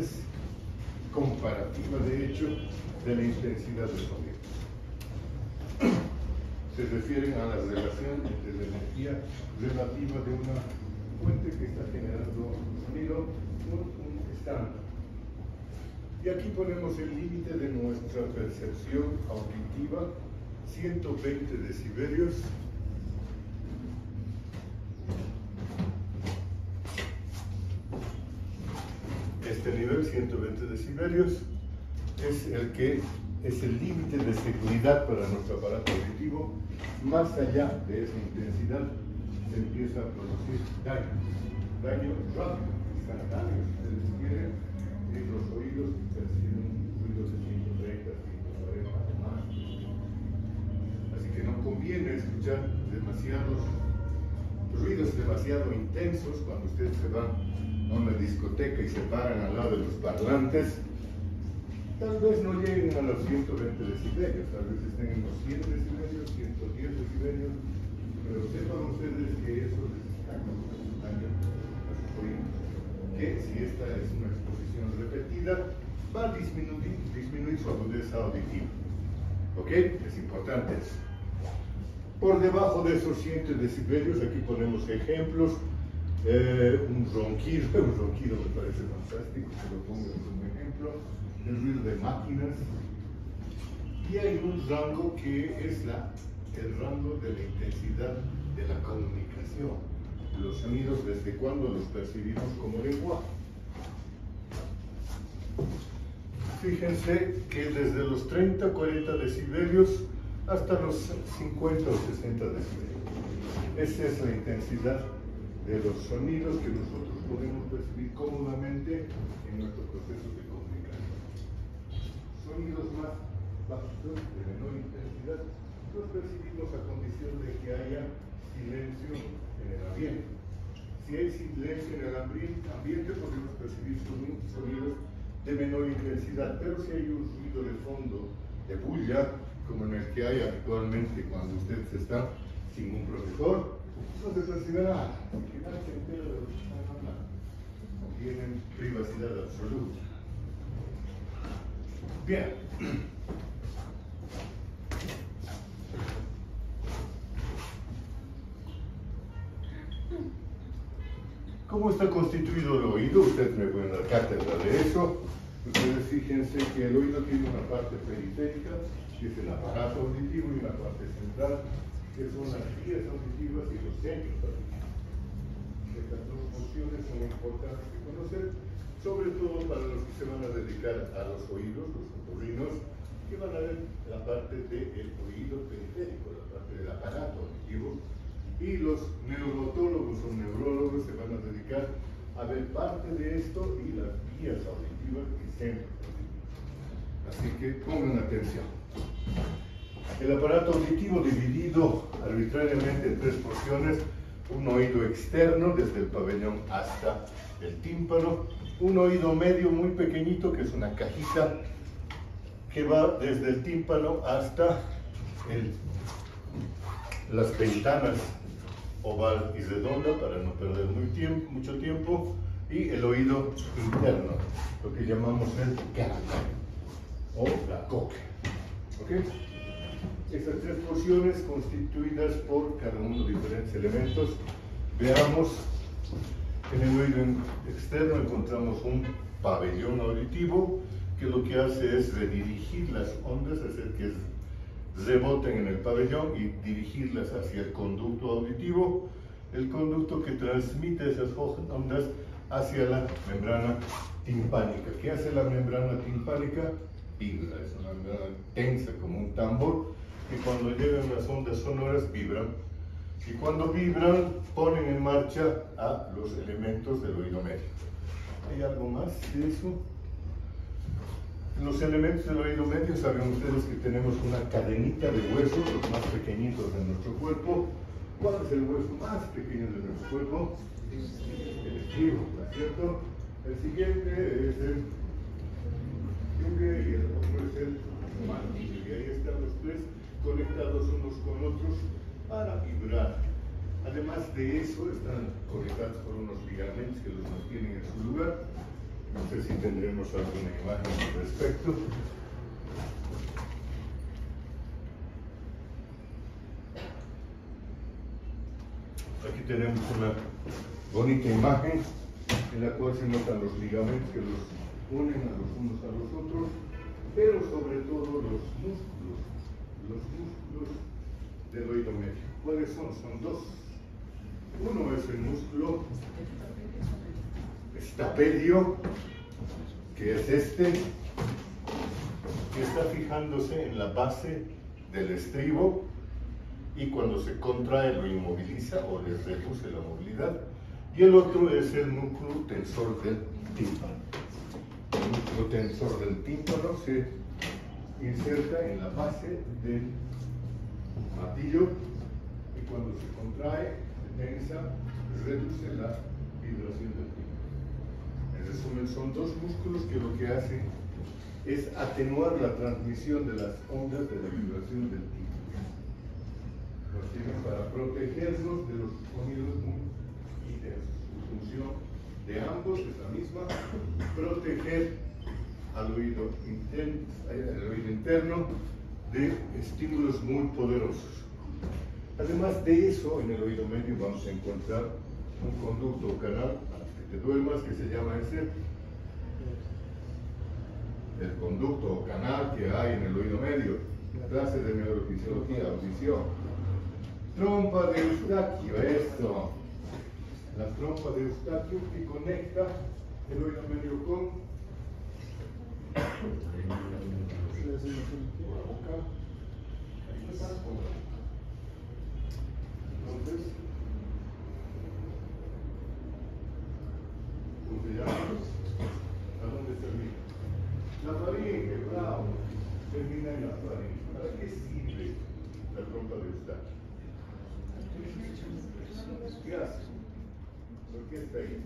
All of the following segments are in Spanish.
es comparativa, de hecho, de la intensidad del sonido. Se refieren a la relación entre la energía relativa de una fuente que está generando sonido con un estándar. Y aquí ponemos el límite de nuestra percepción auditiva, 120 decibelios. Este nivel, 120 decibelios, es el límite de seguridad para nuestro aparato auditivo. Más allá de esa intensidad se empieza a producir daño rápido, instantáneo, si ustedes quieren, en los oídos que perciben ruidos de 130, 140 o más. Así que no conviene escuchar demasiados ruidos demasiado intensos cuando ustedes se van a una discoteca y se paran al lado de los parlantes. Tal vez no lleguen a los 120 decibelios, tal vez estén en los 100 decibelios, 110 decibelios, pero sepan ustedes que eso les está causando daño a sus oídos. Que si esta es una exposición repetida, va a disminuir su agudeza auditiva. ¿Ok? Es importante eso. Por debajo de esos 100 decibelios, aquí ponemos ejemplos. Un ronquido me parece fantástico, que lo pongan como ejemplo. El ruido de máquinas. Y hay un rango que es el rango de la intensidad de la comunicación. Los sonidos, desde cuando los percibimos como lenguaje. Fíjense que desde los 30, 40 decibelios hasta los 50 o 60 decibelios. Esa es la intensidad de los sonidos que nosotros podemos percibir cómodamente en nuestro proceso de comunicación. Sonidos más bajos, de menor intensidad, los percibimos a condición de que haya silencio en el ambiente. Si hay silencio en el ambiente, podemos percibir sonidos de menor intensidad, pero si hay un ruido de fondo, de bulla, como en el que hay actualmente cuando ustedes están sin un profesor, no se percibe nada, porque nadie se entera de lo que están hablando. No tienen privacidad absoluta. Bien. ¿Cómo está constituido el oído? Ustedes me pueden dar cátedra de eso. Ustedes fíjense que el oído tiene una parte periférica, que es el aparato auditivo, y una parte central, que son las vías auditivas y los centros auditivos. Estas dos funciones son importantes de conocer, sobre todo para los que se van a dedicar a los oídos, los otorrinos, que van a ver la parte del oído periférico, la parte del aparato auditivo, y los neurotólogos o neurólogos se van a dedicar a ver parte de esto y las vías auditivas y centros auditivos. Así que pongan atención. El aparato auditivo dividido arbitrariamente en tres porciones: un oído externo desde el pabellón hasta el tímpano, un oído medio muy pequeñito que es una cajita que va desde el tímpano hasta las ventanas oval y redonda para no perder mucho tiempo, y el oído interno, lo que llamamos el canal o la cóclea. ¿Okay? Estas tres porciones constituidas por cada uno de diferentes elementos. Veamos, en el oído externo encontramos un pabellón auditivo que lo que hace es redirigir las ondas, hacer que reboten en el pabellón y dirigirlas hacia el conducto auditivo, el conducto que transmite esas ondas hacia la membrana timpánica. ¿Qué hace la membrana timpánica? Vibra, es una membrana tensa como un tambor, que cuando llegan las ondas sonoras vibran, y cuando vibran ponen en marcha a los elementos del oído medio. ¿Hay algo más de eso? Los elementos del oído medio, saben ustedes que tenemos una cadenita de huesos, los más pequeñitos de nuestro cuerpo. ¿Cuál es el hueso más pequeño de nuestro cuerpo? El estribo, ¿no es cierto? El siguiente es el y el otro es el mandíbula. Y ahí están los tres conectados unos con otros para vibrar. Además de eso, están conectados por unos ligamentos que los mantienen en su lugar. No sé si tendremos alguna imagen al respecto. Aquí tenemos una bonita imagen en la cual se notan los ligamentos que los unen a los unos a los otros, pero sobre todo los músculos del oído medio. ¿Cuáles son? Son dos. Uno es el músculo estapedio, que es este, que está fijándose en la base del estribo y cuando se contrae lo inmoviliza o le reduce la movilidad. Y el otro es el núcleo tensor del tímpano. El núcleo tensor del tímpano se inserta en la base del martillo y cuando se contrae, se tensa, reduce la vibración del tímpano. En resumen, son dos músculos que lo que hacen es atenuar la transmisión de las ondas de la vibración del tímpano. Nos sirven para protegernos de los sonidos muy intensos. Su función de ambos es la misma: proteger al oído interno de estímulos muy poderosos. Además de eso, en el oído medio vamos a encontrar un conducto o canal, para que te duermas, que se llama el conducto o canal que hay en el oído medio. Clase de neurofisiología, audición. Trompa de Eustaquio, eso. La trompa de Eustaquio que conecta el oído medio con la boca. Ahí está. Entonces, ¿cómo se llama? ¿A dónde termina? La faringe, bravo. Termina en la faringe. ¿Para qué sirve la trompa de Eustaquio? ¿Qué hace? ¿Por qué está ahí?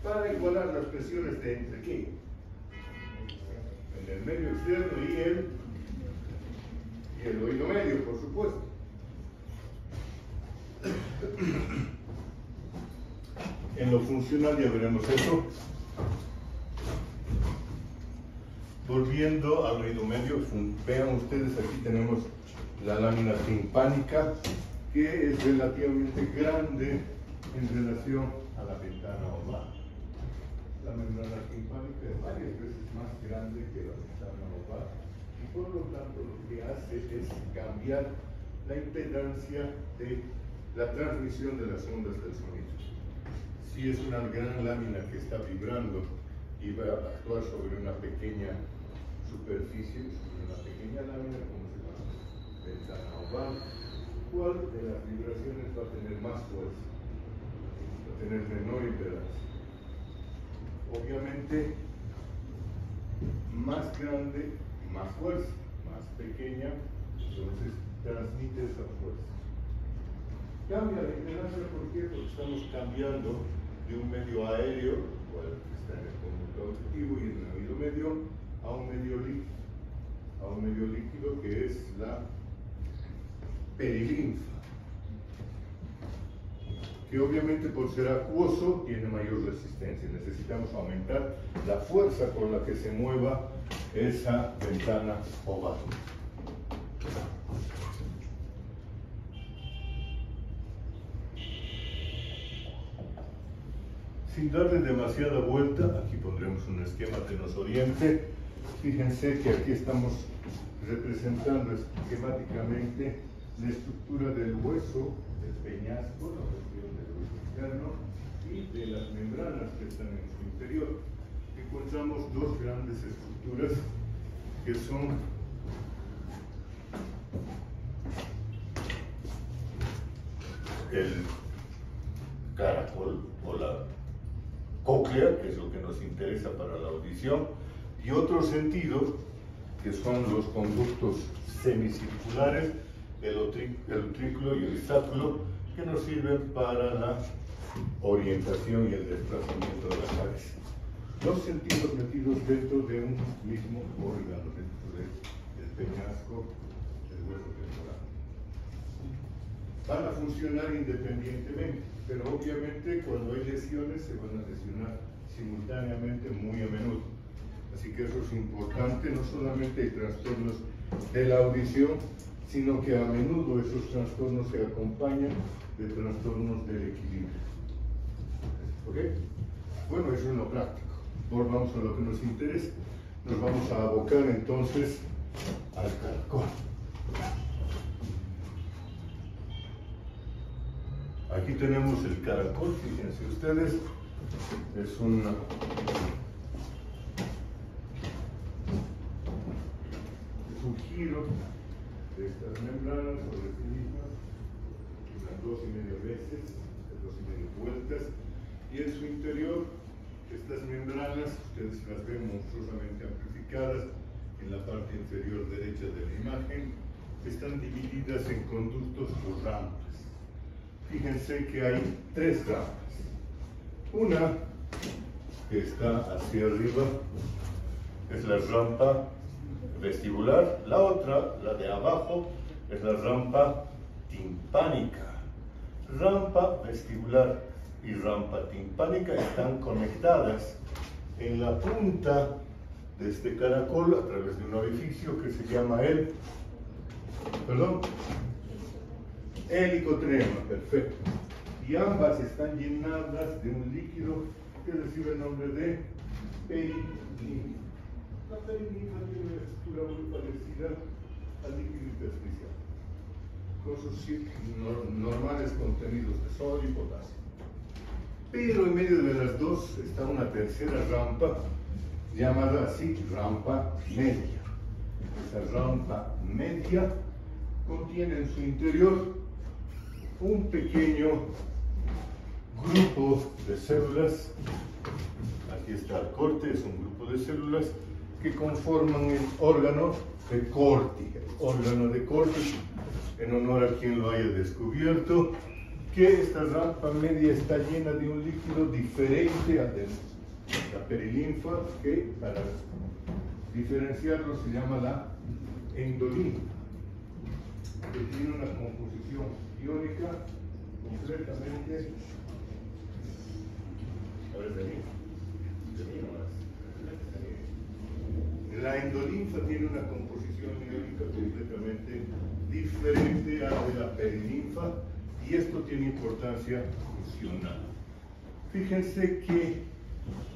Para igualar las presiones de entre qué? En el medio externo y el oído medio, por supuesto. En lo funcional ya veremos eso. Volviendo al oído medio, vean ustedes, aquí tenemos la lámina timpánica, que es relativamente grande en relación a la ventana oval. La membrana timpánica es varias veces más grande que la ventana oval y por lo tanto lo que hace es cambiar la impedancia de la transmisión de las ondas del sonido. Si es una gran lámina que está vibrando y va a actuar sobre una pequeña superficie, sobre una pequeña lámina, como se llama ventana oval, ¿cuál de las vibraciones va a tener más fuerza? Va a tener menor impedancia. Obviamente, más grande, más fuerza, más pequeña, entonces transmite esa fuerza. Cambia la impedancia, ¿por qué? Porque estamos cambiando de un medio aéreo, cual está en el conducto auditivo y en el oído medio, a un medio líquido que es la perilinfa, que obviamente por ser acuoso tiene mayor resistencia. Necesitamos aumentar la fuerza con la que se mueva esa ventana oval. Sin darle demasiada vuelta, aquí pondremos un esquema que nos oriente. Fíjense que aquí estamos representando esquemáticamente la estructura del hueso, del peñasco, la región del hueso interno, y de las membranas que están en su interior. Encontramos dos grandes estructuras que son el caracol o la cóclea, que es lo que nos interesa para la audición, y otro sentido, que son los conductos semicirculares, el utrículo y el sáculo, que nos sirven para la orientación y el desplazamiento de la cabeza. Dos sentidos metidos dentro de un mismo órgano, dentro del peñasco del hueso temporal. van a funcionar independientemente, pero obviamente cuando hay lesiones se van a lesionar simultáneamente muy a menudo. Así que eso es importante, no solamente hay trastornos de la audición, sino que a menudo esos trastornos se acompañan de trastornos del equilibrio. ¿Ok? Bueno, eso es lo práctico. Volvamos a lo que nos interesa. Nos vamos a abocar entonces al caracol. Aquí tenemos el caracol, fíjense ustedes, es un giro de estas membranas sobre sí mismas, unas 2,5 veces, 2,5 vueltas, y en su interior estas membranas, ustedes las ven monstruosamente amplificadas en la parte inferior derecha de la imagen, están divididas en conductos o rampas. Fíjense que hay 3 rampas. Una que está hacia arriba es la rampa vestibular, la otra, la de abajo, es la rampa timpánica. Rampa vestibular y rampa timpánica están conectadas en la punta de este caracol a través de un orificio que se llama el helicotreema, perfecto. Y ambas están llenadas de un líquido que recibe el nombre de perilinfa. La perilinfa tiene una estructura muy parecida al líquido intersticial, con sus normales contenidos de sodio y potasio. Pero en medio de las dos está una tercera rampa, llamada así rampa media. Esa rampa media contiene en su interior un pequeño grupo de células. Aquí está el corte, es un grupo de células que conforman el órgano de Corti. Órgano de Corti, en honor a quien lo haya descubierto, que esta rampa media está llena de un líquido diferente al de la perilinfa, que para diferenciarlo se llama la endolinfa, que tiene una composición iónica completamente. A ver, la endolinfa tiene una composición iónica completamente diferente a la de la perilinfa, y esto tiene importancia funcional. Fíjense que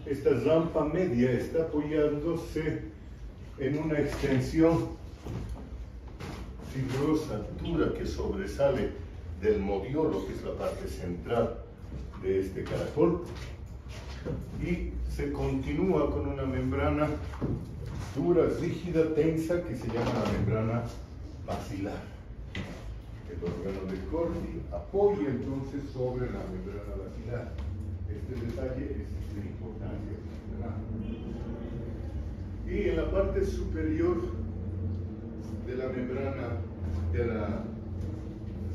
esta rampa media está apoyándose en una extensión fibrosa dura que sobresale del modiolo, que es la parte central de este caracol, y se continúa con una membrana dura, rígida, tensa, que se llama la membrana basilar. El órgano de Corti apoya entonces sobre la membrana basilar. Este detalle es de importancia funcional. Y en la parte superior de la membrana de la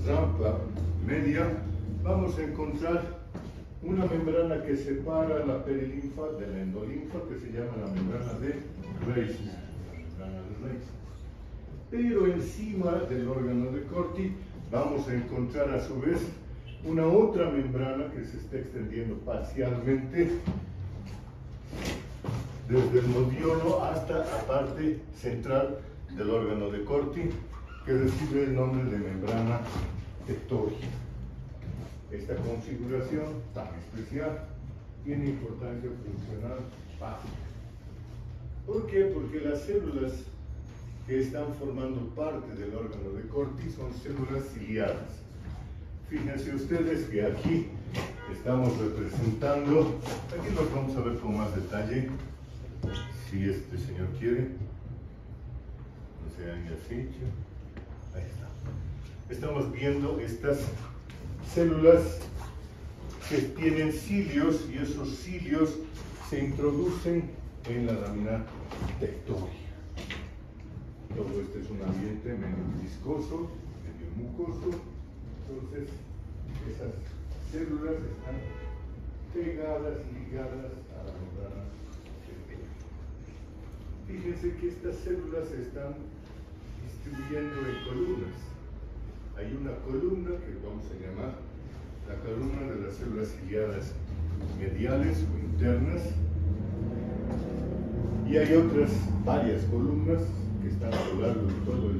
rampa media vamos a encontrar una membrana que separa la perilinfa de la endolinfa, que se llama la membrana de Reisner. Pero encima del órgano de Corti vamos a encontrar a su vez una otra membrana que se está extendiendo parcialmente desde el modiolo hasta la parte central del órgano de Corti, que recibe el nombre de membrana tectórica. Esta configuración tan especial tiene importancia funcional básica. ¿Por qué? Porque las células que están formando parte del órgano de Corti son células ciliadas. Fíjense ustedes que aquí estamos representando, aquí lo vamos a ver con más detalle, si este señor quiere, no se haga así, ahí está. Estamos viendo estas células que tienen cilios, y esos cilios se introducen en la lámina tectórica. Todo este es un ambiente medio viscoso, medio mucoso, entonces esas células están pegadas, ligadas a la membrana tectórica. Fíjense que estas células se están distribuyendo en columnas. hay una columna que vamos a llamar la columna de las células ciliadas mediales o internas, y hay otras varias columnas que están a lo largo de todo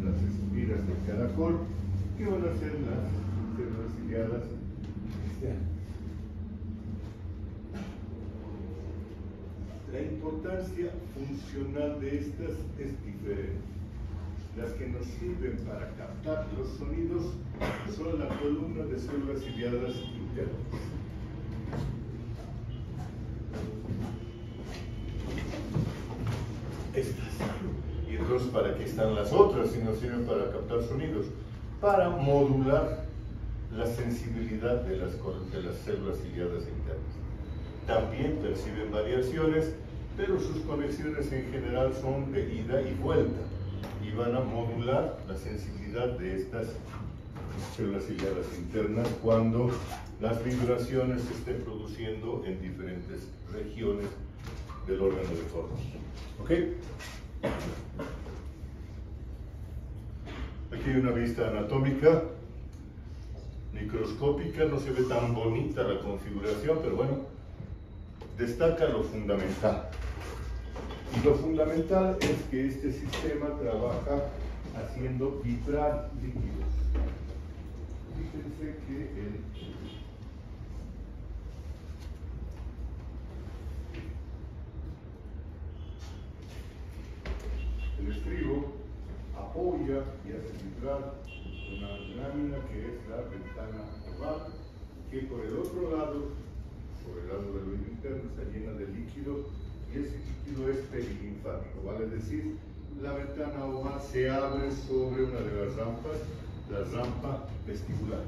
las espiras del caracol, que van a ser las células ciliadas externas. La importancia funcional de estas es diferente. Las que nos sirven para captar los sonidos son la columna de células ciliadas internas. Estas. Y entonces, ¿para qué están las otras si no sirven para captar sonidos? Para modular la sensibilidad de las células ciliadas internas. También perciben variaciones, pero sus conexiones en general son de ida y vuelta y van a modular la sensibilidad de estas células ciliadas internas cuando las vibraciones se estén produciendo en diferentes regiones del órgano de Corti. ¿Ok? Aquí hay una vista anatómica microscópica, no se ve tan bonita la configuración, pero bueno, destaca lo fundamental. Y lo fundamental es que este sistema trabaja haciendo vibrar líquidos. Fíjense que el estribo apoya y hace vibrar una lámina que es la ventana oval, que por el otro lado, por el lado del oído interno, está llena de líquido, y ese líquido es perilinfático, vale decir, la ventana oval se abre sobre una de las rampas, la rampa vestibular.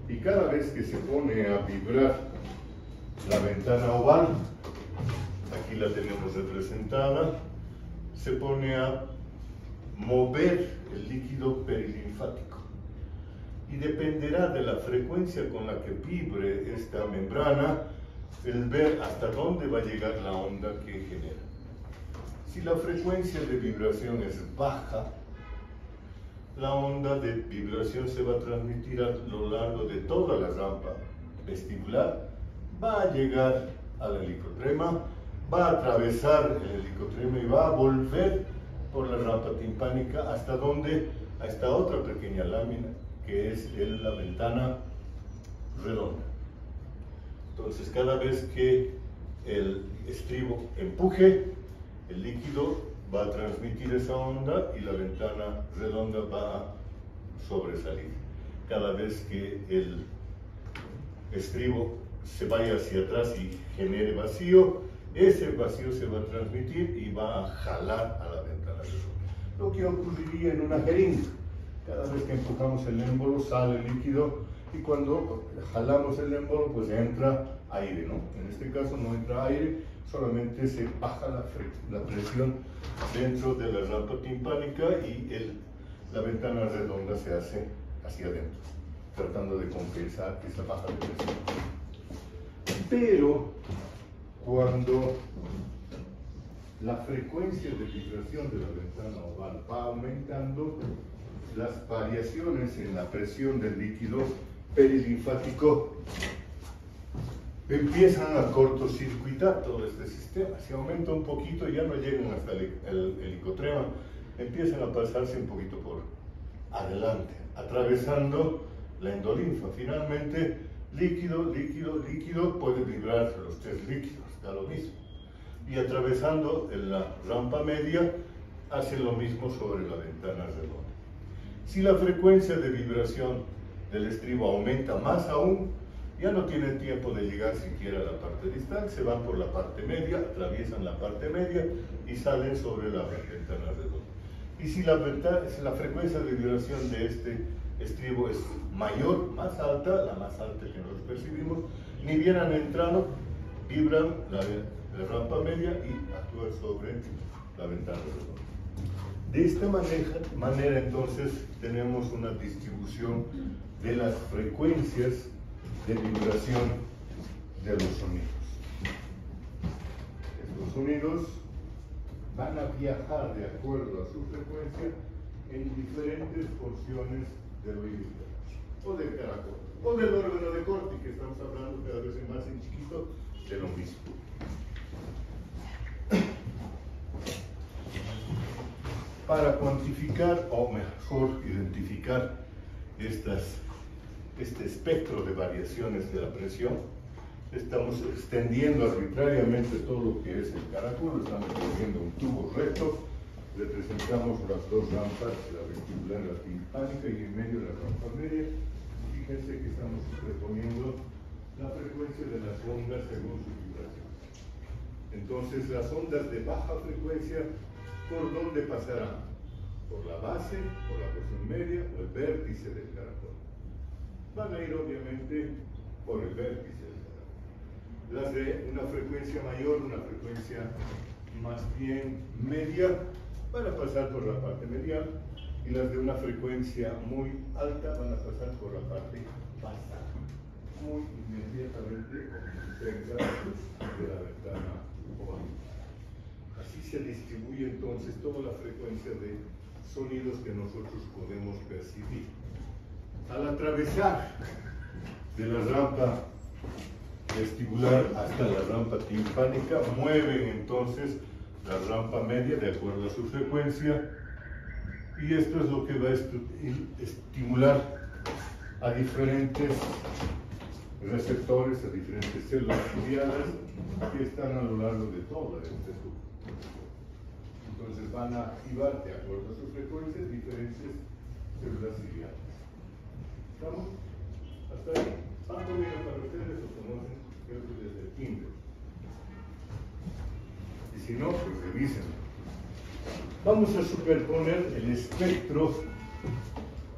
Y cada vez que se pone a vibrar la ventana oval, aquí la tenemos representada, se pone a mover el líquido perilinfático. Y dependerá de la frecuencia con la que vibre esta membrana, el ver hasta dónde va a llegar la onda que genera. Si la frecuencia de vibración es baja, la onda de vibración se va a transmitir a lo largo de toda la rampa vestibular, va a llegar al helicotrema, va a atravesar el helicotrema y va a volver por la rampa timpánica hasta donde, a esta otra pequeña lámina, que es la ventana redonda. Entonces, cada vez que el estribo empuje, el líquido va a transmitir esa onda y la ventana redonda va a sobresalir. Cada vez que el estribo se vaya hacia atrás y genere vacío, ese vacío se va a transmitir y va a jalar a la ventana redonda. Lo que ocurriría en una jeringa. Cada vez que empujamos el émbolo sale el líquido y cuando jalamos el émbolo pues entra aire, ¿no? En este caso no entra aire, solamente se baja la presión dentro de la rampa timpánica y la ventana redonda se hace hacia adentro, tratando de compensar esa baja de presión. Pero cuando la frecuencia de vibración de la ventana oval va aumentando, las variaciones en la presión del líquido perilinfático empiezan a cortocircuitar todo este sistema. Si aumenta un poquito, ya no llegan hasta el helicotrema, empiezan a pasarse un poquito por adelante, atravesando la endolinfa. Finalmente, líquido, líquido, líquido, puede vibrar los tres líquidos, da lo mismo. Y atravesando en la rampa media, hace lo mismo sobre la ventana redonda. Si la frecuencia de vibración del estribo aumenta más aún, ya no tienen tiempo de llegar siquiera a la parte distal, se van por la parte media, atraviesan la parte media y salen sobre la ventana redonda. Y si la frecuencia de vibración de este estribo es mayor, más alta, la más alta que nosotros percibimos, ni bien han entrado, vibran la rampa media y actúan sobre la ventana redonda. De esta manera entonces tenemos una distribución de las frecuencias de vibración de los sonidos. Estos sonidos van a viajar de acuerdo a su frecuencia en diferentes porciones del oído o del caracol, o del órgano de corte, que estamos hablando cada vez más en chiquito, de lo mismo. Para cuantificar, o mejor identificar este espectro de variaciones de la presión, estamos extendiendo arbitrariamente todo lo que es el caracol, estamos poniendo un tubo recto, representamos las dos rampas, la vestibular y la timpánica, y en medio la rampa media. Fíjense que estamos superponiendo la frecuencia de las ondas según su vibración. Entonces, las ondas de baja frecuencia, ¿por dónde pasarán? ¿Por la base, por la porción media o el vértice del caracol? Van a ir obviamente por el vértice del caracol. Las de una frecuencia mayor, una frecuencia más bien media, van a pasar por la parte medial, y las de una frecuencia muy alta van a pasar por la parte baja, muy inmediatamente cerca de la ventana oval. Así se distribuye entonces toda la frecuencia de sonidos que nosotros podemos percibir. Al atravesar de la rampa vestibular hasta la rampa timpánica, mueven entonces la rampa media de acuerdo a su frecuencia, y esto es lo que va a estimular a diferentes receptores, a diferentes células ciliadas que están a lo largo de toda este tubo. Entonces van a activar de acuerdo a su frecuencia diferentes células ciliadas. ¿Estamos? ¿Hasta ahí? ¿Van conmigo para ustedes o conocen? Creo que desde el kinder. Y si no, pues revisen. Vamos a superponer el espectro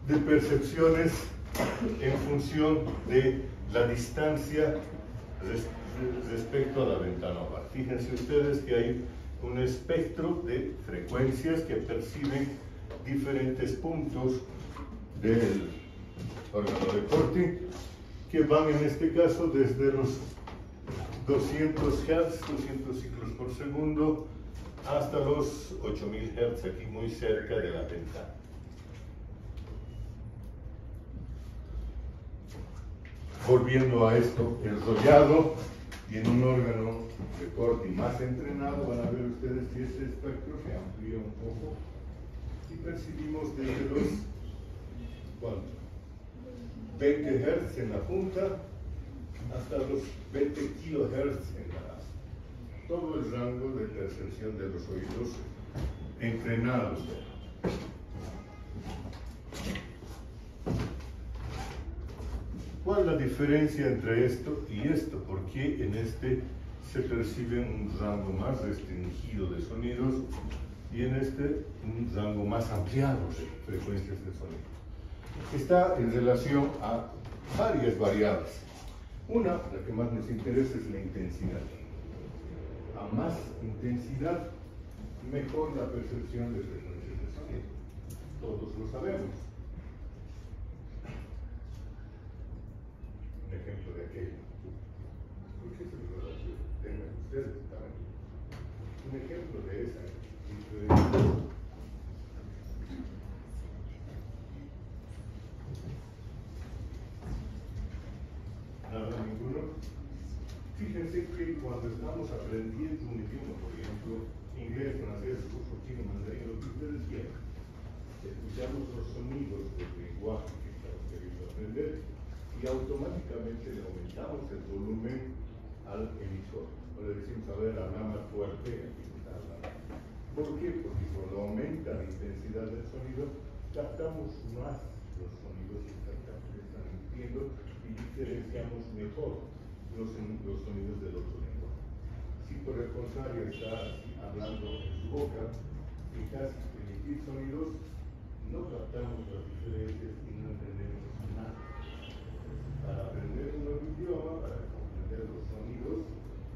de percepciones en función de la distancia respecto a la ventana oval. Fíjense ustedes que hay un espectro de frecuencias que perciben diferentes puntos del órgano de corte, que van en este caso desde los 200 Hz, 200 ciclos por segundo, hasta los 8000 Hz, aquí muy cerca de la ventana. Volviendo a esto, el rollado, y en un órgano de corte más entrenado van a ver ustedes que este espectro se amplía un poco y percibimos desde los 20 Hz en la punta hasta los 20 kHz en la base. Todo el rango de percepción de los oídos entrenados. ¿Cuál es la diferencia entre esto y esto? ¿Por qué en este se percibe un rango más restringido de sonidos y en este un rango más ampliado de frecuencias de sonido? Está en relación a varias variables. Una, la que más nos interesa, es la intensidad. A más intensidad, mejor la percepción de frecuencias de sonido. Todos lo sabemos. Un ejemplo de aquello. ¿Por qué se lo relaciona? Tengan ustedes también. Un ejemplo de esa diferencia. Nada, ninguno. Fíjense que cuando estamos aprendiendo un idioma, por ejemplo, inglés, francés, ruso, chino, mandarín, lo que ustedes quieran, escuchamos los sonidos del lenguaje que estamos queriendo aprender y automáticamente le aumentamos el volumen al emisor. O le decimos, a ver, habla más fuerte, aquí está hablando. ¿Por qué? Porque cuando aumenta la intensidad del sonido, captamos más los sonidos que están emitiendo y diferenciamos mejor los sonidos del otro lenguaje. Si por el contrario está hablando en su boca, quizás emitir sonidos, no captamos las diferencias y no entendemos nada. Para aprender un nuevo idioma, para comprender los sonidos,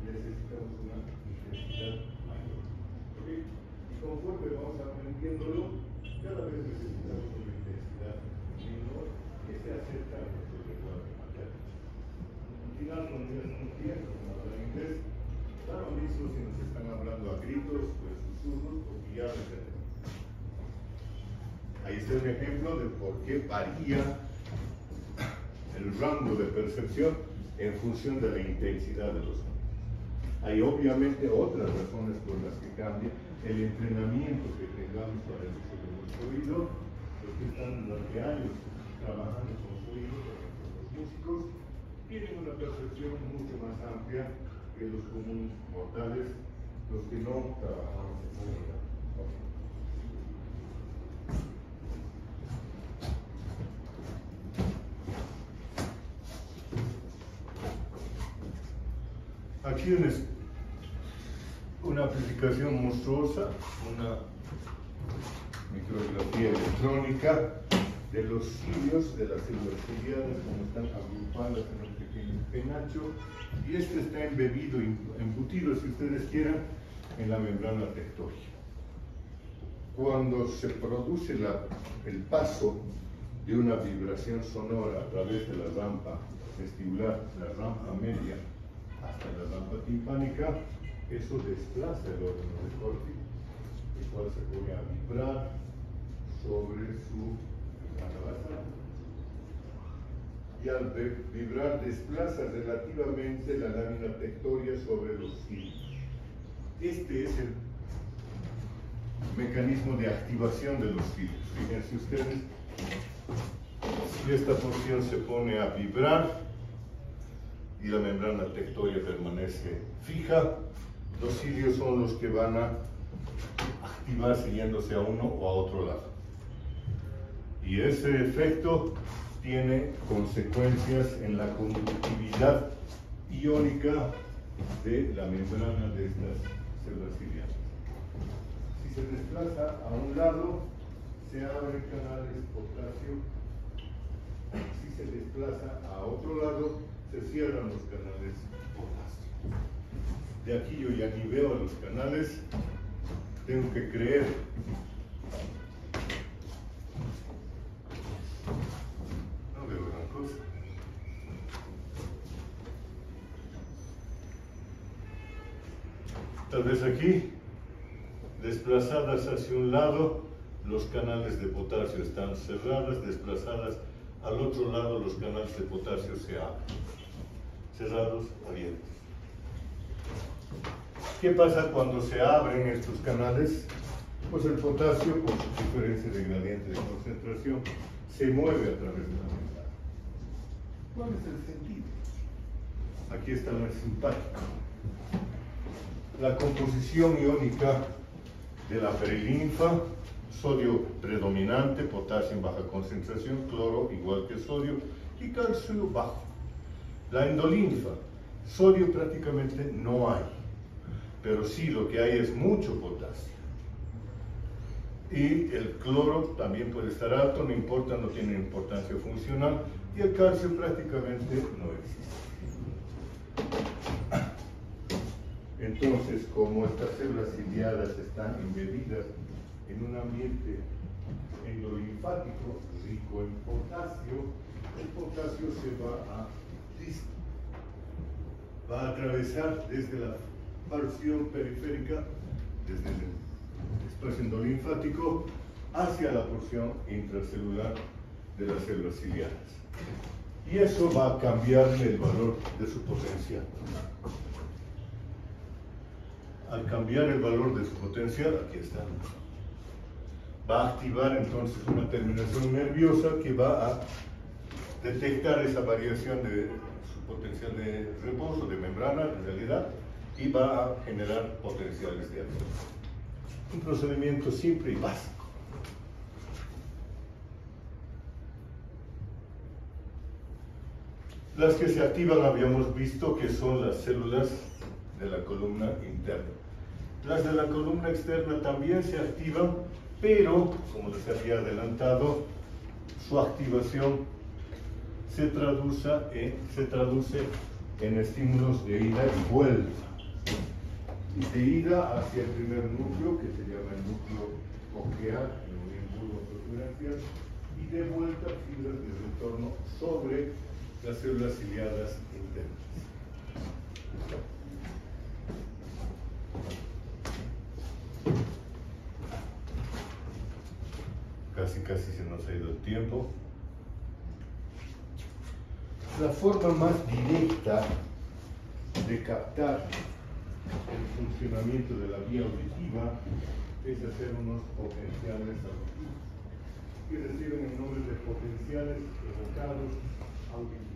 necesitamos una intensidad mayor. ¿Okay? Y conforme vamos aprendiéndolo, cada vez necesitamos una intensidad menor que se acerca a nuestro lenguaje materno. Al final, cuando ya estamos bien, como hablan inglés, da lo mismo si nos están hablando a gritos o en susurros, porque ya lo entendemos. Ahí está un ejemplo de por qué varía el rango de percepción en función de la intensidad de los sonidos. Hay obviamente otras razones por las que cambia el entrenamiento que tengamos para el uso de nuestro oído. Los que están durante años trabajando con su oído, por ejemplo, los músicos, tienen una percepción mucho más amplia que los comunes mortales, los que no trabajamos en su oído. Aquí una aplicación monstruosa, una micrografía electrónica de los cilios, de las células ciliadas, como están agrupadas en un pequeño penacho, y este está embutido, si ustedes quieran, en la membrana tectórica. Cuando se produce el paso de una vibración sonora a través de la rampa vestibular, la rampa media, hasta la rampa timpánica, eso desplaza el órgano de Corti, el cual se pone a vibrar sobre su membrana basal. Y al vibrar desplaza relativamente la lámina tectoria sobre los cilios. Este es el mecanismo de activación de los cilios. Fíjense ustedes, si esta porción se pone a vibrar y la membrana tectoria permanece fija, los cilios son los que van a activarse yéndose a uno o a otro lado. Y ese efecto tiene consecuencias en la conductividad iónica de la membrana de estas células ciliadas. Si se desplaza a un lado, se abren canales potasio. Si se desplaza a otro lado, se cierran los canales potasio. De aquí yo ya ni veo los canales, tengo que creer. No veo gran cosa. Tal vez aquí, desplazadas hacia un lado, los canales de potasio están cerrados, desplazadas al otro lado, los canales de potasio se abren. Cerrados, abiertos. ¿Qué pasa cuando se abren estos canales? Pues el potasio, por su diferencia de gradiente de concentración, se mueve a través de la membrana. ¿Cuál es el sentido? Aquí está lo simpático. La composición iónica de la perilinfa: sodio predominante, potasio en baja concentración, cloro igual que sodio y calcio bajo. La endolinfa: sodio prácticamente no hay, pero sí lo que hay es mucho potasio. Y el cloro también puede estar alto, no importa, no tiene importancia funcional, y el calcio prácticamente no existe. Entonces, como estas células ciliadas están embebidas en un ambiente endolinfático rico en potasio, el potasio se va a atravesar desde la porción periférica, desde el espacio endolinfático, hacia la porción intracelular de las células ciliadas. Y eso va a cambiarle el valor de su potencial. Al cambiar el valor de su potencial, aquí está, va a activar entonces una terminación nerviosa que va a detectar esa variación de su potencial de reposo, de membrana, en realidad, y va a generar potenciales de acción. Un procedimiento simple y básico. Las que se activan habíamos visto que son las células de la columna interna. Las de la columna externa también se activan, pero, como les había adelantado, su activación se traduce en estímulos de ida y vuelta. De ida hacia el primer núcleo, que se llama el núcleo coclear, el impulso preferencial, y de vuelta fibras de retorno sobre las células ciliadas internas. casi se nos ha ido el tiempo. La forma más directa de captar el funcionamiento de la vía auditiva es hacer unos potenciales auditivos, que reciben el nombre de potenciales evocados auditivos.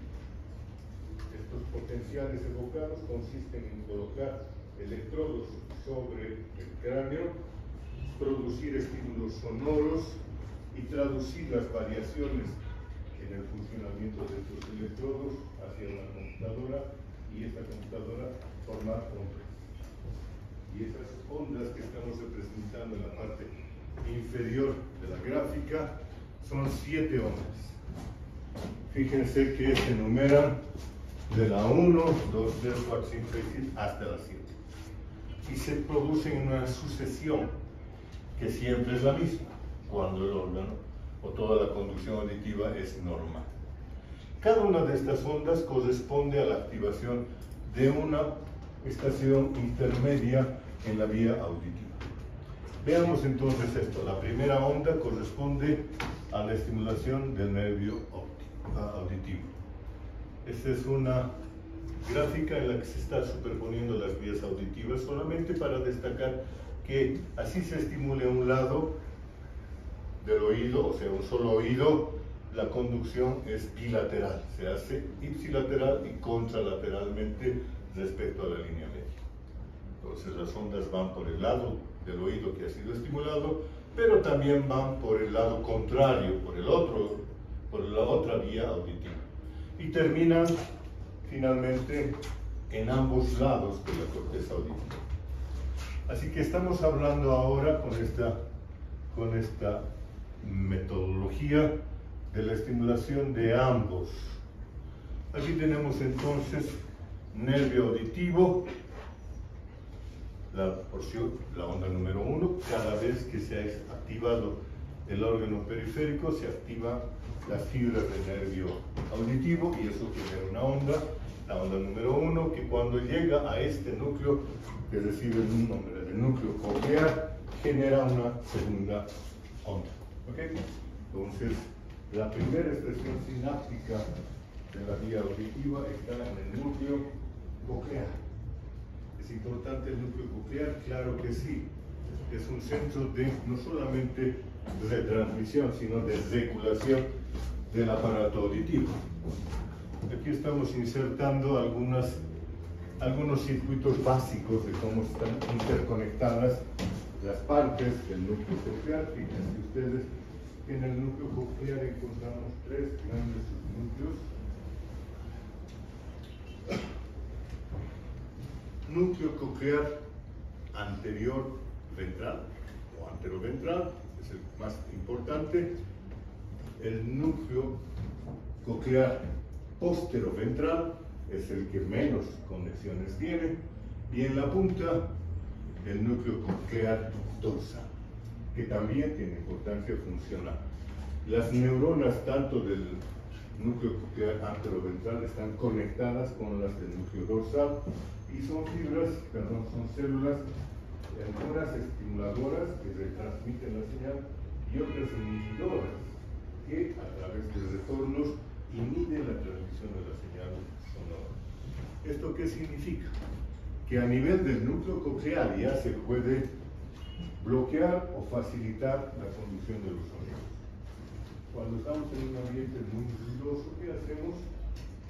Estos potenciales evocados consisten en colocar electrodos sobre el cráneo, producir estímulos sonoros y traducir las variaciones en el funcionamiento de estos electrodos hacia una computadora, y esta computadora formar ondas. Y esas ondas que estamos representando en la parte inferior de la gráfica son 7 ondas. Fíjense que se enumeran de la 1, 2, 3, 4, 5, 6, 7 hasta la 7. Y se producen en una sucesión que siempre es la misma cuando el órgano o toda la conducción auditiva es normal. Cada una de estas ondas corresponde a la activación de una estación intermedia en la vía auditiva. Veamos entonces esto. La primera onda corresponde a la estimulación del nervio auditivo. Esta es una gráfica en la que se está superponiendo las vías auditivas solamente para destacar que así se estimule un lado del oído, o sea, un solo oído, la conducción es bilateral, se hace ipsilateral y contralateralmente respecto a la línea media. Entonces las ondas van por el lado del oído que ha sido estimulado, pero también van por el lado contrario, por la otra vía auditiva. Y terminan finalmente en ambos lados de la corteza auditiva. Así que estamos hablando ahora con esta metodología de la estimulación de ambos. Aquí tenemos entonces nervio auditivo, la onda número 1. Cada vez que se ha activado el órgano periférico, se activan las fibras del nervio auditivo y eso genera una onda, la onda número 1, que cuando llega a este núcleo, que recibe el nombre de núcleo coclear, genera una segunda onda. ¿Okay? Entonces, la primera estación sináptica de la vía auditiva está en el núcleo coclear. ¿Es importante el núcleo coclear? Claro que sí. Es un centro de no solamente de transmisión, sino de regulación del aparato auditivo. Aquí estamos insertando algunos circuitos básicos de cómo están interconectadas las partes del núcleo coclear. Fíjense ustedes que en el núcleo coclear encontramos 3 grandes subnúcleos. Núcleo coclear anterior ventral o anteroventral es el más importante. El núcleo coclear posteroventral es el que menos conexiones tiene, y en la punta el núcleo coclear dorsal, que también tiene importancia funcional. Las neuronas tanto del núcleo coclear anteroventral están conectadas con las del núcleo dorsal y son células, algunas estimuladoras que retransmiten la señal y otras inhibidoras que a través de retornos inhiben la transmisión de la señal sonora. ¿Esto qué significa? Que a nivel del núcleo coclear ya se puede bloquear o facilitar la conducción de los sonidos. Cuando estamos en un ambiente muy ruidoso, ¿qué hacemos?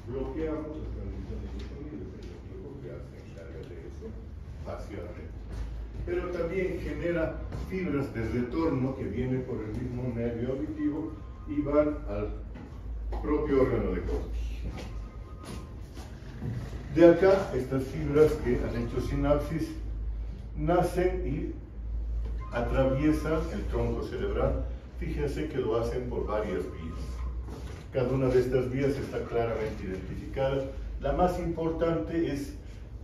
Bloqueamos la transmisión de los sonidos. El núcleo coclear se encarga de eso parcialmente. Pero también genera fibras de retorno que vienen por el mismo nervio auditivo y van al propio órgano de Corti. De acá, estas fibras que han hecho sinapsis nacen y atraviesan el tronco cerebral. Fíjense que lo hacen por varias vías. Cada una de estas vías está claramente identificada. La más importante es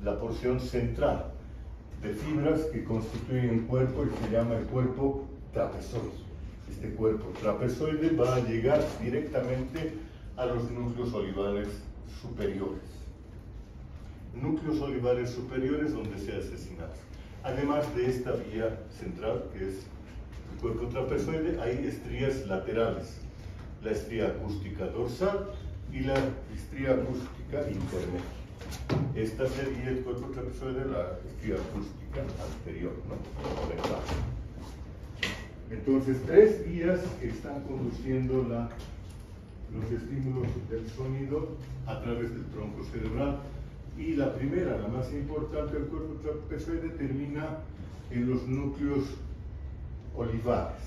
la porción central de fibras que constituyen un cuerpo y se llama el cuerpo trapezoide. Este cuerpo trapezoide va a llegar directamente a los núcleos olivares superiores. Núcleos olivares superiores donde se hace sinapsis. Además de esta vía central, que es cuerpo trapezoide hay estrías laterales, la estría acústica dorsal y la estría acústica intermedia. Esta sería el cuerpo trapezoide, la estría acústica anterior, ¿no? Ventral. Entonces, tres vías que están conduciendo los estímulos del sonido a través del tronco cerebral. Y la primera, la más importante del cuerpo trapezoide, termina en los núcleos olivares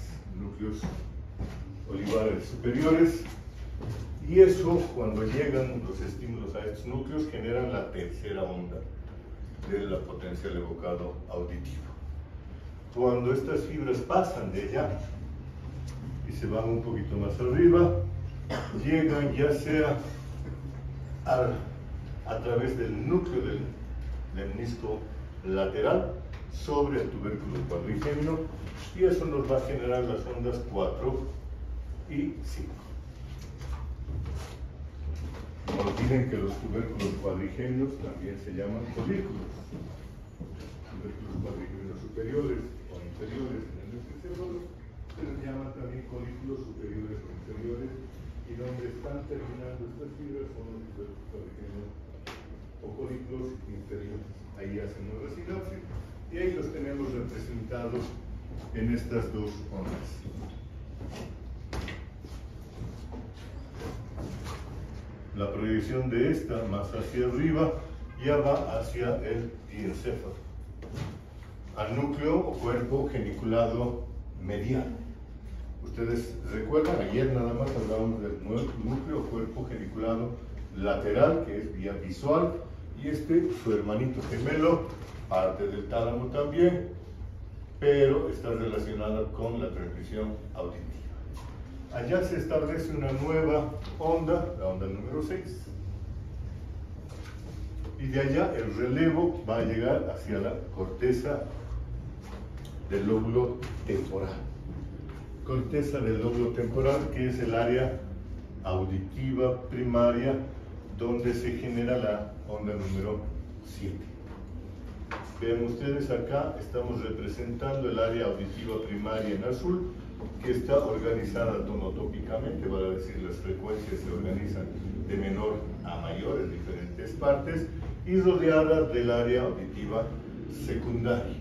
superiores. Y eso, cuando llegan los estímulos a estos núcleos, generan la tercera onda del potencial evocado auditivo. Cuando estas fibras pasan de allá y se van un poquito más arriba, llegan ya sea a través del núcleo del menisco lateral sobre el tubérculo cuadrigémino, y eso nos va a generar las ondas 4 y 5. No olviden que los tubérculos cuadrigéminos también se llaman folículos. Tubérculos cuadrigéminos superiores o inferiores en el encéfalo se les llaman también folículos superiores o inferiores, y donde están terminando estas fibras son los tubérculos cuadrigéminos o folículos inferiores. Ahí hacen nueva sinapsis y ahí los tenemos representados en estas dos ondas. La proyección de esta más hacia arriba ya va hacia el diencéfalo, al núcleo o cuerpo geniculado medial. Ustedes recuerdan, ayer nada más hablábamos del núcleo o cuerpo geniculado lateral, que es vía visual, y su hermanito gemelo, parte del tálamo también, pero está relacionada con la transmisión auditiva. Allá se establece una nueva onda, la onda número 6. Y de allá el relevo va a llegar hacia la corteza del lóbulo temporal. Corteza del lóbulo temporal, que es el área auditiva primaria donde se genera la onda número 7. Vean ustedes acá, estamos representando el área auditiva primaria en azul, que está organizada tonotópicamente, vale decir, las frecuencias se organizan de menor a mayor en diferentes partes, y rodeada del área auditiva secundaria.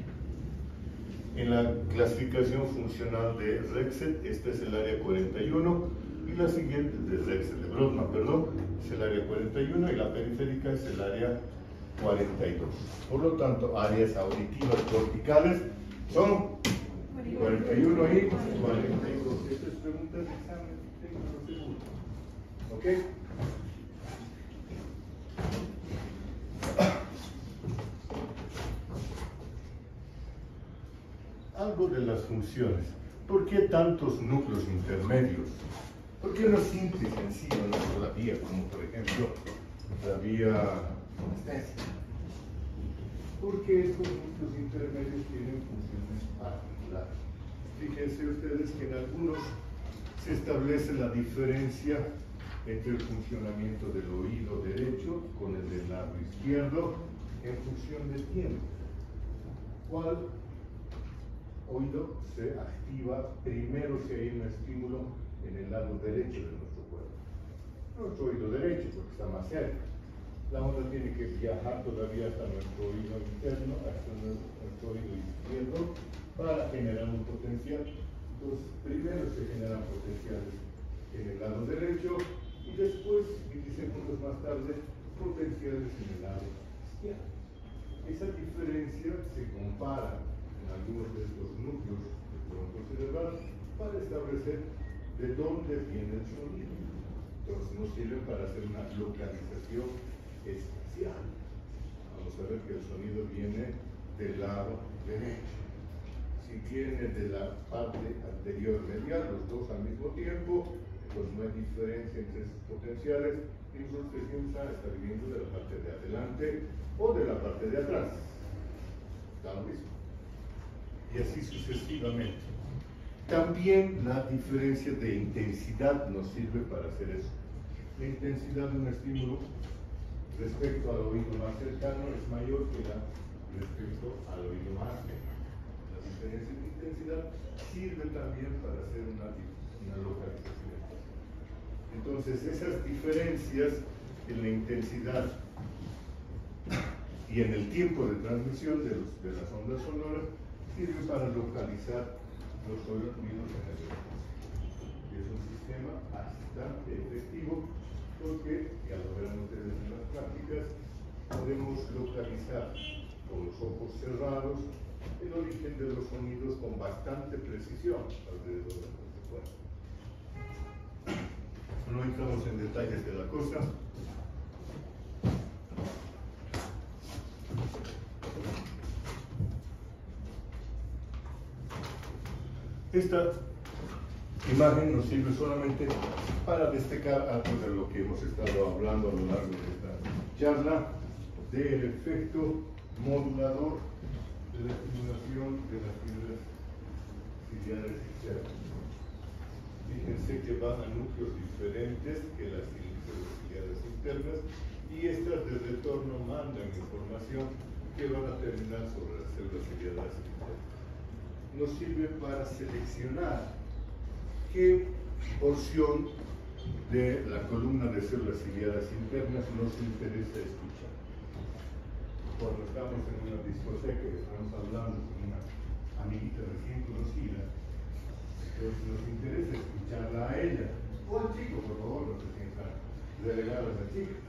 En la clasificación funcional de Rexet, esta es el área 41, y la siguiente, de Rexet, de Brodmann, perdón, es el área 41, y la periférica es el área 42. Por lo tanto, áreas auditivas corticales son 41 y 42. Estas preguntas de examen técnico seguro. ¿Ok? Algo de las funciones. ¿Por qué tantos núcleos intermedios? ¿Por qué no es simple y sencillo una sola vía, como por ejemplo la vía anestesia? Porque estos núcleos intermedios tienen funciones particulares. Fíjense ustedes que en algunos se establece la diferencia entre el funcionamiento del oído derecho con el del lado izquierdo en función del tiempo. ¿Cuál oído se activa primero si hay un estímulo en el lado derecho de nuestro cuerpo? Nuestro oído derecho, porque está más cerca. La onda tiene que viajar todavía hasta nuestro oído interno, hasta nuestro oído izquierdo, para generar un potencial. Entonces, primero se generan potenciales en el lado derecho y después, milisegundos más tarde, potenciales en el lado izquierdo. Esa diferencia se compara en algunos de estos núcleos del tronco cerebral para establecer de dónde viene el sonido. Entonces, nos sirve para hacer una localización espacial. Vamos a ver que el sonido viene del lado derecho. Si viene de la parte anterior medial, los dos al mismo tiempo, pues no hay diferencia entre esos potenciales, y nosotros decimos, está viniendo de la parte de adelante o de la parte de atrás. Da lo mismo. Y así sucesivamente. También la diferencia de intensidad nos sirve para hacer eso. La intensidad de un estímulo respecto al oído más cercano es mayor que la respecto al oído más lejano. Las diferencias de intensidad, sirve también para hacer una localización. Entonces, esas diferencias en la intensidad y en el tiempo de transmisión de las ondas sonoras sirven para localizar los sonidos en el espacio. Es un sistema bastante efectivo porque, ya lo verán ustedes en las prácticas, podemos localizar con los ojos cerrados el origen de los sonidos con bastante precisión alrededor de nuestro cuerpo. No entramos en detalles de la cosa. Esta imagen nos sirve solamente para destacar algo de lo que hemos estado hablando a lo largo de esta charla, del efecto modulador de la estimulación de las fibras ciliares externas. Fíjense que van a núcleos diferentes que las fibras ciliares internas y estas de retorno mandan información que van a terminar sobre las células ciliares internas. Nos sirve para seleccionar qué porción de la columna de células ciliadas internas nos interesa escuchar. Cuando estamos en una discoteca y estamos hablando con una amiguita recién conocida, entonces nos interesa escucharla a ella. O al chico, por favor, no se sientan relegados a chicas.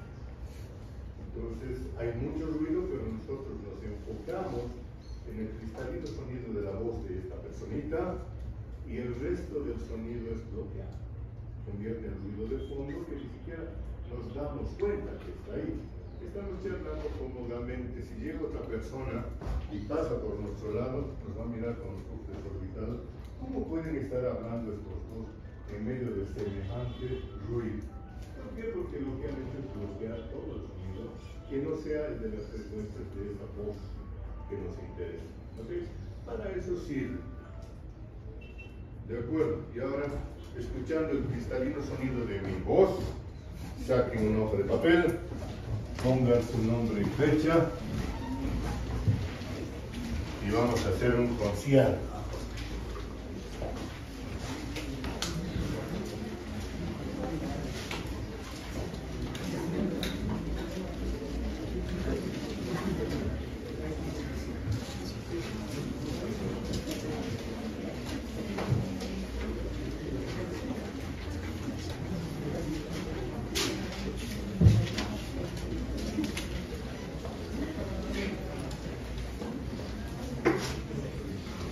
Entonces hay mucho ruido, pero nosotros nos enfocamos en el cristalino sonido de la voz de esta personita y el resto del sonido es bloqueado. Convierte en ruido de fondo que ni siquiera nos damos cuenta que está ahí. Estamos charlando cómodamente. Si llega otra persona y pasa por nuestro lado, nos va a mirar con los ojos desorbitados. ¿Cómo pueden estar hablando estos dos en medio de semejante ruido? ¿Por qué? Porque lo que han hecho es bloquear todo el sonido que no sea el de las frecuencias de esa voz que nos interesa. ¿Okay? Para eso sirve. De acuerdo. Y ahora, escuchando el cristalino sonido de mi voz, saquen un hoja de papel, pongan su nombre y fecha y vamos a hacer un concierto.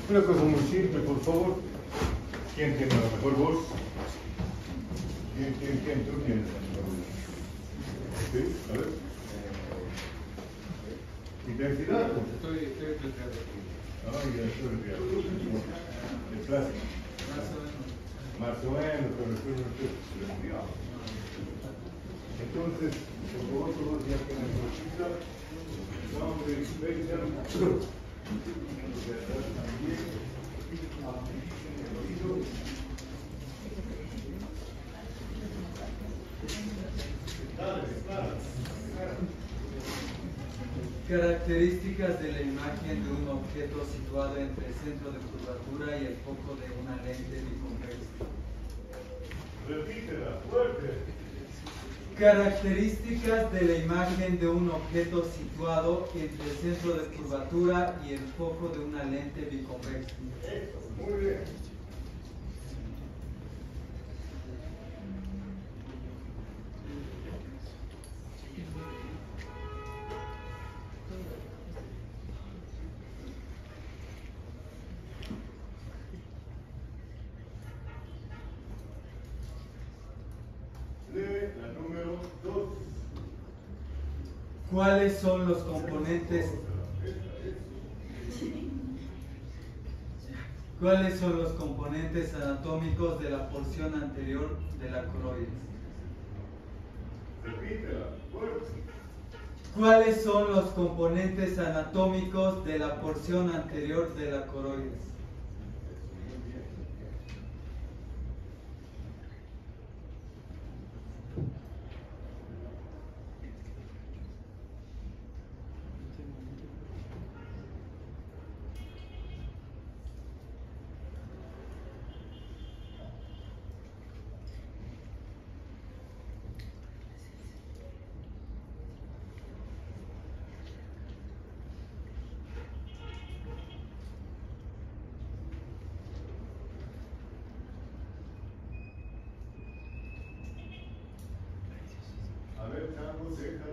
Una cosa muy simple, por favor. ¿Quién tiene la mejor voz? ¿Quién? ¿Tú tienes la mejor voz? ¿Sí? A ver. ¿Intensidad? Estoy preparado. Ya estoy preparado. ¿De plástico? Más o menos, pero después no estoy resfriado. Entonces, por favor, todos ya tienen su cita, nombre y fecha. Características de la imagen de un objeto situado entre el centro de curvatura y el foco de una lente biconvexa. Repítela, fuerte. Características de la imagen de un objeto situado entre el centro de curvatura y el foco de una lente biconvexa. Eso, muy bien. La número 2. ¿Cuáles son los componentes? ¿Cuáles son los componentes anatómicos de la porción anterior de la coroides? Repítela, fuerte. ¿Cuáles son los componentes anatómicos de la porción anterior de la coroides?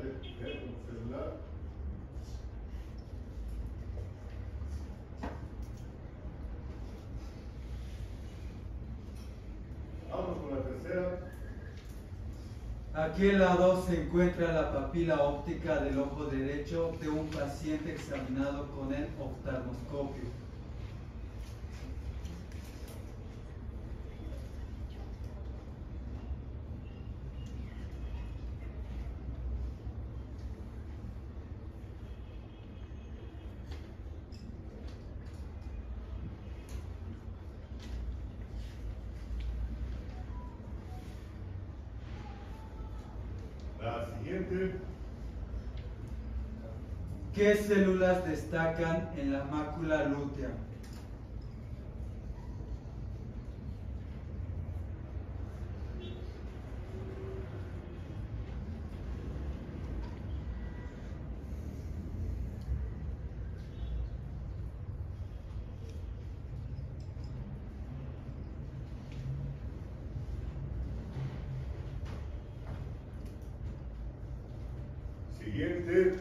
con tu celular. Vamos con la tercera. A aquel lado se encuentra la papila óptica del ojo derecho de un paciente examinado con el oftalmoscopio. La siguiente. ¿Qué células destacan en la mácula lútea? Siguiente.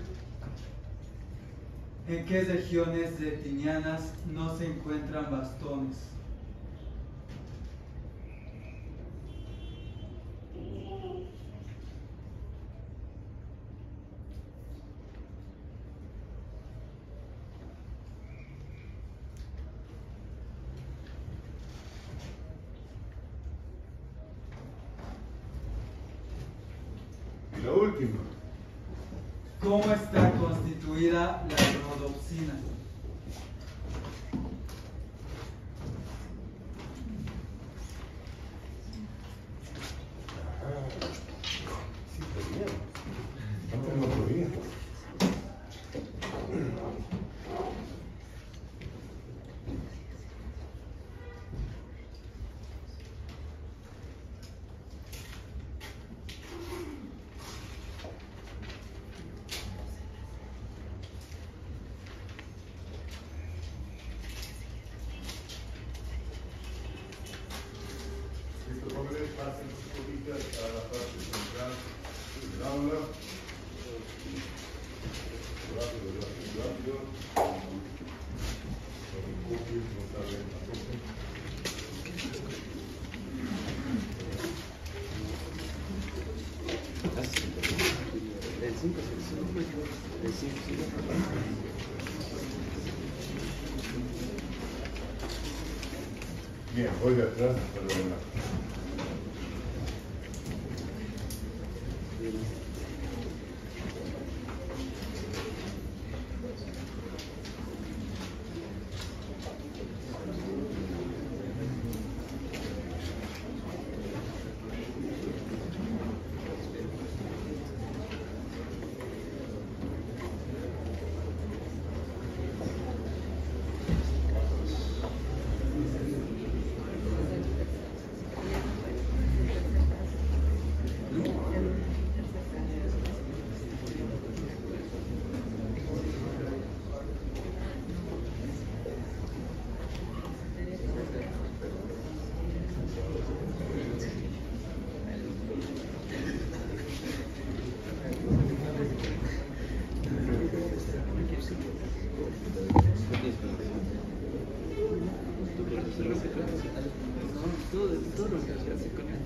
¿En qué regiones retinianas no se encuentran bastones? Y la última. ¿Cómo está constituida la rodopsina? Sí, podía. Antes no podía. Estos jóvenes pasen sus cositas a la parte central del aula. Rápido, rápido, rápido. No me copies, no saben tampoco. El 5 el 5. Bien, voy de atrás para adelante. Todo lo que se hace con él.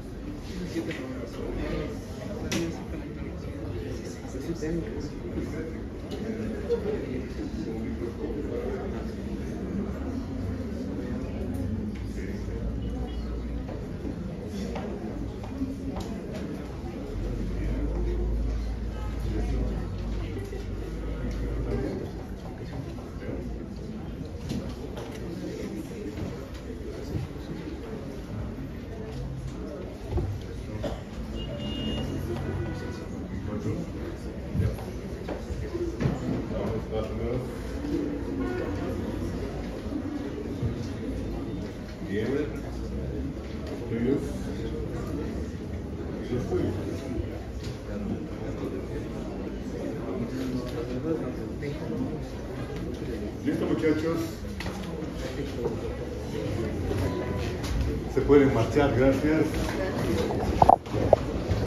Bien, tuyos y los tuyos. Listo, muchachos. Se pueden marchar, gracias.